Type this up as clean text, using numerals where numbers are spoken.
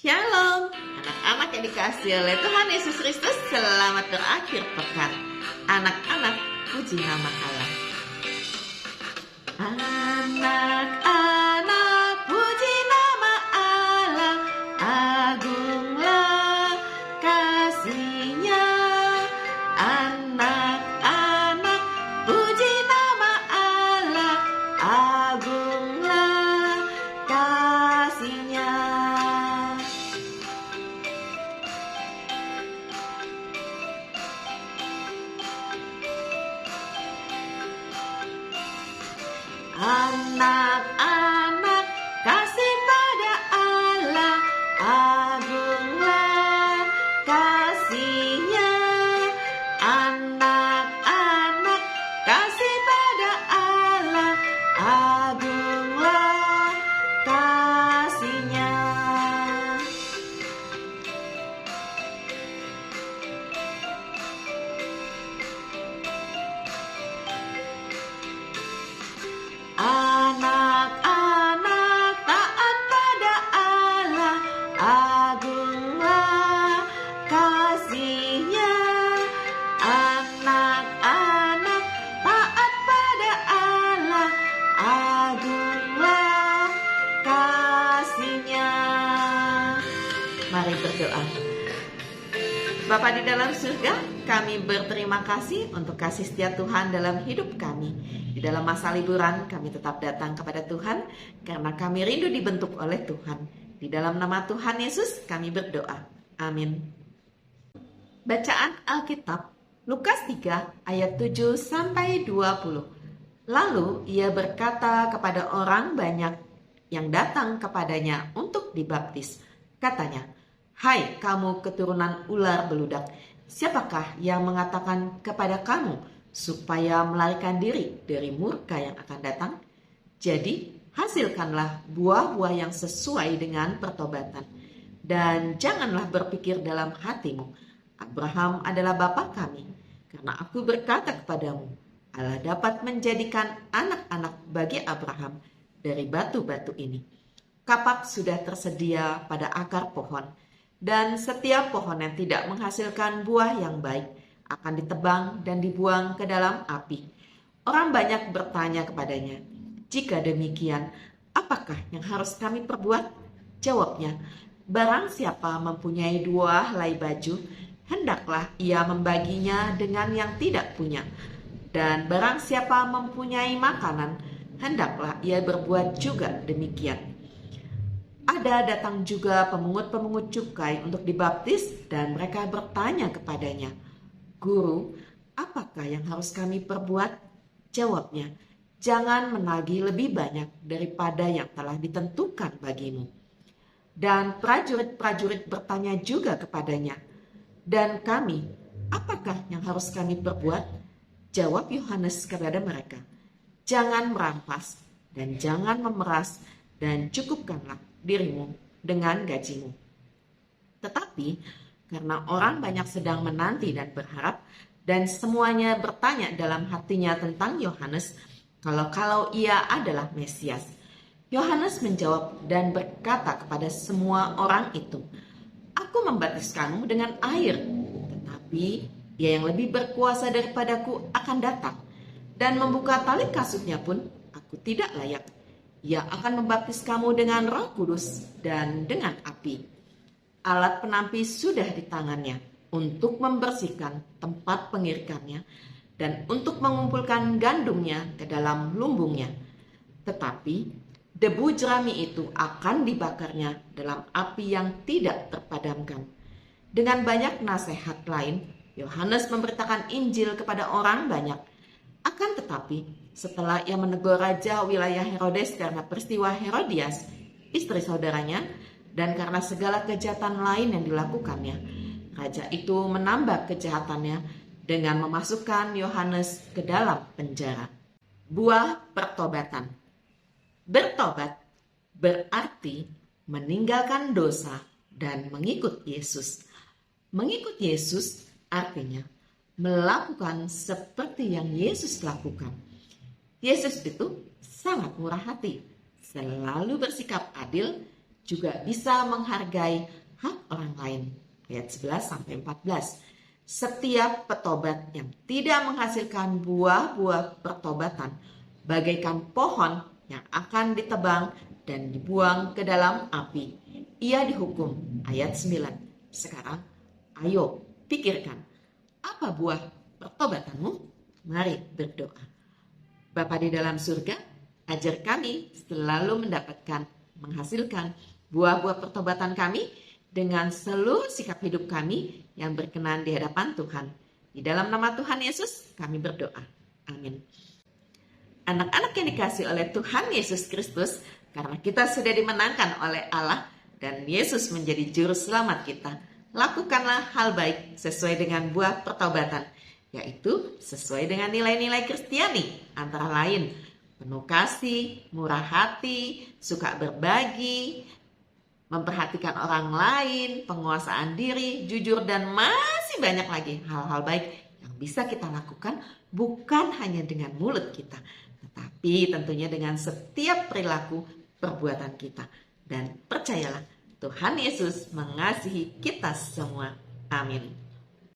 Shalom, anak-anak yang dikasihi oleh Tuhan Yesus Kristus, selamat berakhir pekan. Anak-anak, puji nama Allah. Anak-anak, puji nama Allah, agunglah kasih-Nya. Anak-anak, puji nama Allah, agunglah kasih-Nya. Anak-anak, kasih pada Allah, agunglah kasih-Nya. Anak-anak, kasih pada Allah, agunglah kasih-Nya. Anak-anak, taat pada Allah, agunglah kasih-Nya. Anak-anak, taat pada Allah, agunglah kasih-Nya. Mari berdoa. Bapa di dalam surga, kami berterima kasih untuk kasih setia Tuhan dalam hidup kami. Di dalam masa liburan, kami tetap datang kepada Tuhan karena kami rindu dibentuk oleh Tuhan. Di dalam nama Tuhan Yesus, kami berdoa. Amin. Bacaan Alkitab, Lukas 3 ayat 7-20. Lalu ia berkata kepada orang banyak yang datang kepadanya untuk dibaptis. Katanya, "Hai kamu keturunan ular beludak, siapakah yang mengatakan kepada kamu supaya melarikan diri dari murka yang akan datang? Jadi hasilkanlah buah-buah yang sesuai dengan pertobatan. Dan janganlah berpikir dalam hatimu, Abraham adalah bapa kami. Karena aku berkata kepadamu, Allah dapat menjadikan anak-anak bagi Abraham dari batu-batu ini. Kapak sudah tersedia pada akar pohon, dan setiap pohon yang tidak menghasilkan buah yang baik akan ditebang dan dibuang ke dalam api." Orang banyak bertanya kepadanya, "Jika demikian, apakah yang harus kami perbuat?" Jawabnya, "Barang siapa mempunyai 2 helai baju, hendaklah ia membaginya dengan yang tidak punya. Dan barang siapa mempunyai makanan, hendaklah ia berbuat juga demikian." Ada datang juga pemungut-pemungut cukai untuk dibaptis, dan mereka bertanya kepadanya, "Guru, apakah yang harus kami perbuat?" Jawabnya, "Jangan menagih lebih banyak daripada yang telah ditentukan bagimu." Dan prajurit-prajurit bertanya juga kepadanya, "Dan kami, apakah yang harus kami perbuat?" Jawab Yohanes kepada mereka, "Jangan merampas dan jangan memeras, dan cukupkanlah dirimu dengan gajimu." Tetapi karena orang banyak sedang menanti dan berharap, dan semuanya bertanya dalam hatinya tentang Yohanes, kalau ia adalah Mesias, Yohanes menjawab dan berkata kepada semua orang itu, "Aku membaptis kamu dengan air, tetapi Dia yang lebih berkuasa daripadaku akan datang, dan membuka tali kasutnya pun aku tidak layak. Ia akan membaptis kamu dengan Roh Kudus dan dengan api. Alat penampi sudah di tangannya untuk membersihkan tempat pengirikannya dan untuk mengumpulkan gandumnya ke dalam lumbungnya. Tetapi debu jerami itu akan dibakarnya dalam api yang tidak terpadamkan." Dengan banyak nasihat lain, Yohanes memberitakan Injil kepada orang banyak. Akan tetapi, setelah ia menegur raja wilayah Herodes karena peristiwa Herodias, istri saudaranya, dan karena segala kejahatan lain yang dilakukannya, raja itu menambah kejahatannya dengan memasukkan Yohanes ke dalam penjara. Buah pertobatan. Bertobat berarti meninggalkan dosa dan mengikut Yesus. Mengikut Yesus artinya melakukan seperti yang Yesus lakukan. Yesus itu sangat murah hati, selalu bersikap adil, juga bisa menghargai hak orang lain. Ayat 11 sampai 14. Setiap petobat yang tidak menghasilkan buah-buah pertobatan bagaikan pohon yang akan ditebang dan dibuang ke dalam api. Ia dihukum. Ayat 9. Sekarang, ayo pikirkan, apa buah pertobatanmu? Mari berdoa. Bapa di dalam surga, ajar kami selalu menghasilkan buah-buah pertobatan kami dengan seluruh sikap hidup kami yang berkenan di hadapan Tuhan. Di dalam nama Tuhan Yesus kami berdoa. Amin. Anak-anak yang dikasihi oleh Tuhan Yesus Kristus, karena kita sudah dimenangkan oleh Allah dan Yesus menjadi juru selamat kita, lakukanlah hal baik sesuai dengan buah pertobatan, yaitu sesuai dengan nilai-nilai Kristiani, antara lain penuh kasih, murah hati, suka berbagi, memperhatikan orang lain, penguasaan diri, jujur, dan masih banyak lagi hal-hal baik yang bisa kita lakukan bukan hanya dengan mulut kita, tetapi tentunya dengan setiap perilaku perbuatan kita. Dan percayalah, Tuhan Yesus mengasihi kita semua. Amin.